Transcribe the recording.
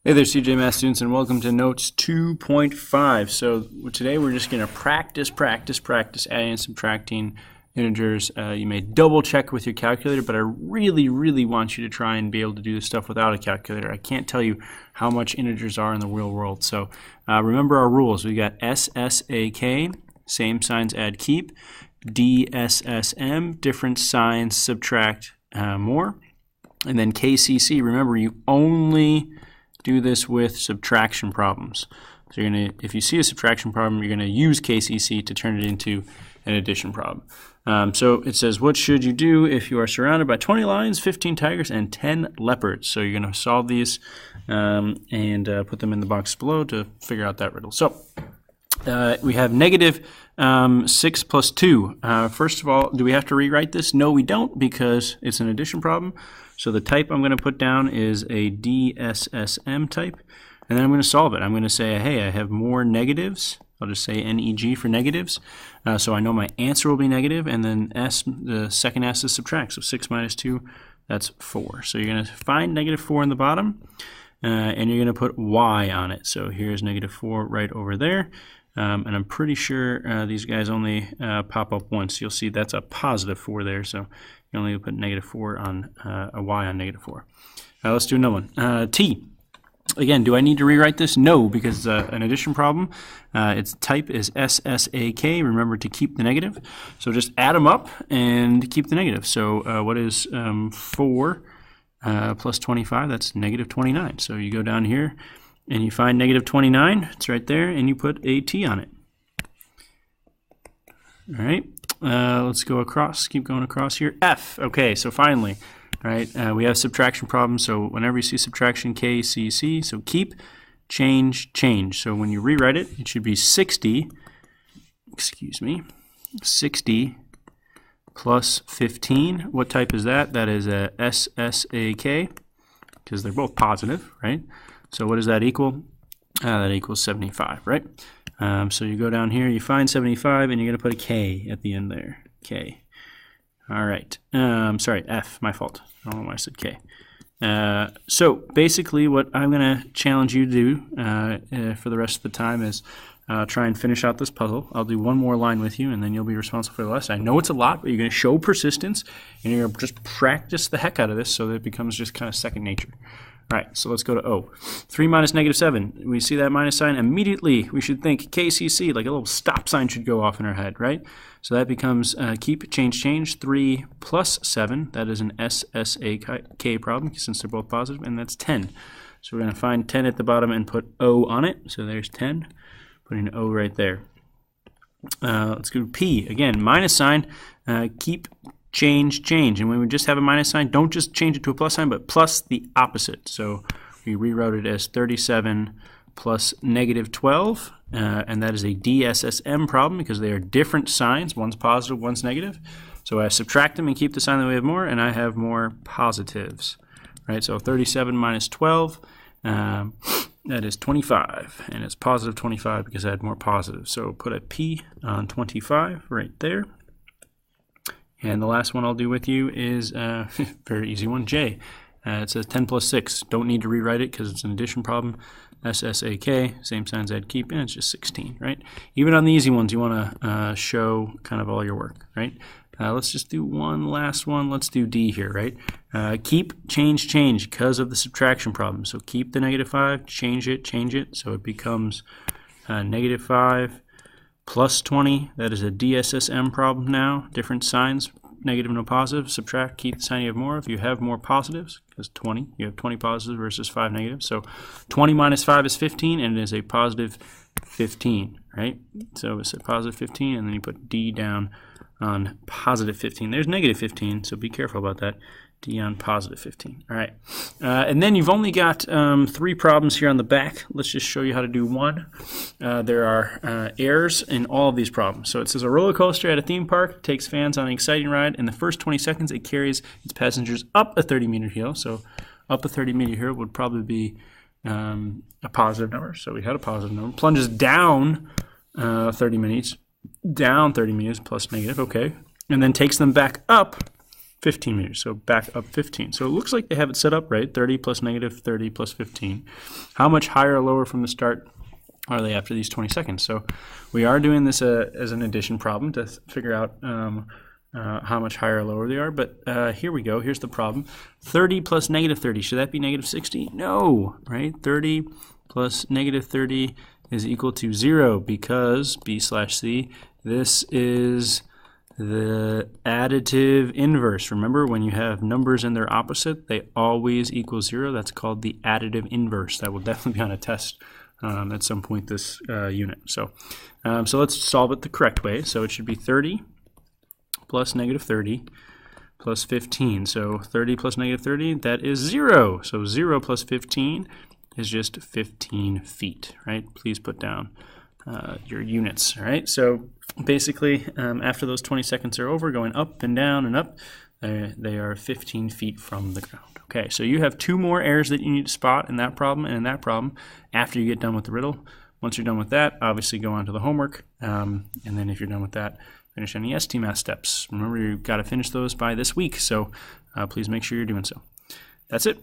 Hey there, CJ Math students, and welcome to Notes 2.5. So today we're just going to practice adding and subtracting integers. You may double check with your calculator, but I really want you to try and be able to do this stuff without a calculator. I can't tell you how much integers are in the real world. So remember our rules. We got SSAK, same signs add keep, DSSM, different signs subtract more, and then KCC. Remember, you only do this with subtraction problems. So you're gonna, if you see a subtraction problem, you're gonna use KCC to turn it into an addition problem. So it says, what should you do if you are surrounded by 20 lions, 15 tigers, and 10 leopards? So you're gonna solve these and put them in the box below to figure out that riddle. So we have negative 6 plus 2. First of all, do we have to rewrite this? No, we don't, because it's an addition problem. So the type I'm going to put down is a DSSM type, and then I'm going to solve it. I'm going to say, hey, I have more negatives. I'll just say NEG for negatives. So I know my answer will be negative, and then S, the second S is subtract. So 6 minus 2, that's 4. So you're going to find negative 4 in the bottom, and you're going to put Y on it. So here's negative 4 right over there. And I'm pretty sure these guys only pop up once. You'll see that's a positive 4 there, so you only put negative 4 on a Y on negative 4. Let's do another one. T. Again, do I need to rewrite this? No, because it's an addition problem. Its type is SSAK. Remember to keep the negative. So just add them up and keep the negative. So what is 4 plus 25? That's negative 29. So you go down here and you find negative 29, it's right there, and you put a T on it. All right, let's go across, keep going across here. F, okay, so finally, all right, we have subtraction problems, so whenever you see subtraction, K, C, C, so keep, change, change. So when you rewrite it, it should be 60 plus 15. What type is that? That is a SSAK, because they're both positive, right? So what does that equal? That equals 75, right? So you go down here, you find 75, and you're going to put a K at the end there. K. All right. Sorry, F, my fault. I don't know why I said K. So basically what I'm going to challenge you to do for the rest of the time is try and finish out this puzzle. I'll do one more line with you, and then you'll be responsible for the rest. I know it's a lot, but you're going to show persistence, and you're going to just practice the heck out of this so that it becomes just kind of second nature. All right, so let's go to O. 3 minus negative 7. We see that minus sign. Immediately, we should think KCC, like a little stop sign should go off in our head, right? So that becomes keep, change, change. 3 plus 7. That is an SSAK problem, since they're both positive, and that's 10. So we're going to find 10 at the bottom and put O on it. So there's 10. Putting O right there. Let's go to P. Again, minus sign. Keep, change, change. And when we just have a minus sign, don't just change it to a plus sign, but plus the opposite. So we rewrote it as 37 plus negative 12, and that is a DSSM problem because they are different signs. One's positive, one's negative. So I subtract them and keep the sign that we have more, and I have more positives. Right? So 37 minus 12, that is 25, and it's positive 25 because I had more positives. So put a P on 25 right there. And the last one I'll do with you is a very easy one, J. It says 10 plus 6. Don't need to rewrite it because it's an addition problem. SSAK, same signs I'd keep, and it's just 16, right? Even on the easy ones, you want to show kind of all your work, right? Let's just do one last one. Let's do D here, right? Keep, change, change because of the subtraction problem. So keep the negative 5, change it. So it becomes negative 5. Plus 20, that is a DSSM problem now. Different signs, negative, no positive. Subtract, keep the sign you have more. If you have more positives, because 20, you have 20 positives versus 5 negatives. So 20 minus 5 is 15, and it is a positive 15, right? So it's a positive 15, and then you put D down on positive 15. There's negative 15, so be careful about that. D on positive 15. All right. And then you've only got 3 problems here on the back. Let's just show you how to do one. There are errors in all of these problems. So it says a roller coaster at a theme park takes fans on an exciting ride. In the first 20 seconds, it carries its passengers up a 30-meter hill. So up a 30-meter hill would probably be a positive number. So we had a positive number. Plunges down 30 meters, plus negative, okay. And then takes them back up 15 meters, so back up 15. So it looks like they have it set up right, 30 plus negative 30 plus 15. How much higher or lower from the start are they after these 20 seconds? So we are doing this as an addition problem to figure out how much higher or lower they are, but here we go. Here's the problem. 30 plus negative 30, should that be negative 60? No, right? 30 plus negative 30 is equal to 0 because B/C, this is the additive inverse. Remember, when you have numbers and their opposite, they always equal 0. That's called the additive inverse. That will definitely be on a test at some point this unit. So let's solve it the correct way. So it should be 30 plus negative 30 plus 15. So 30 plus negative 30, that is 0. So 0 plus 15 is just 15 feet, right? Please put down your units, all right? So basically, after those 20 seconds are over, going up and down and up, they are 15 feet from the ground. Okay, so you have 2 more errors that you need to spot in that problem and in that problem after you get done with the riddle. Once you're done with that, obviously go on to the homework, and then if you're done with that, finish any ST Math steps. Remember, you've got to finish those by this week, so please make sure you're doing so. That's it.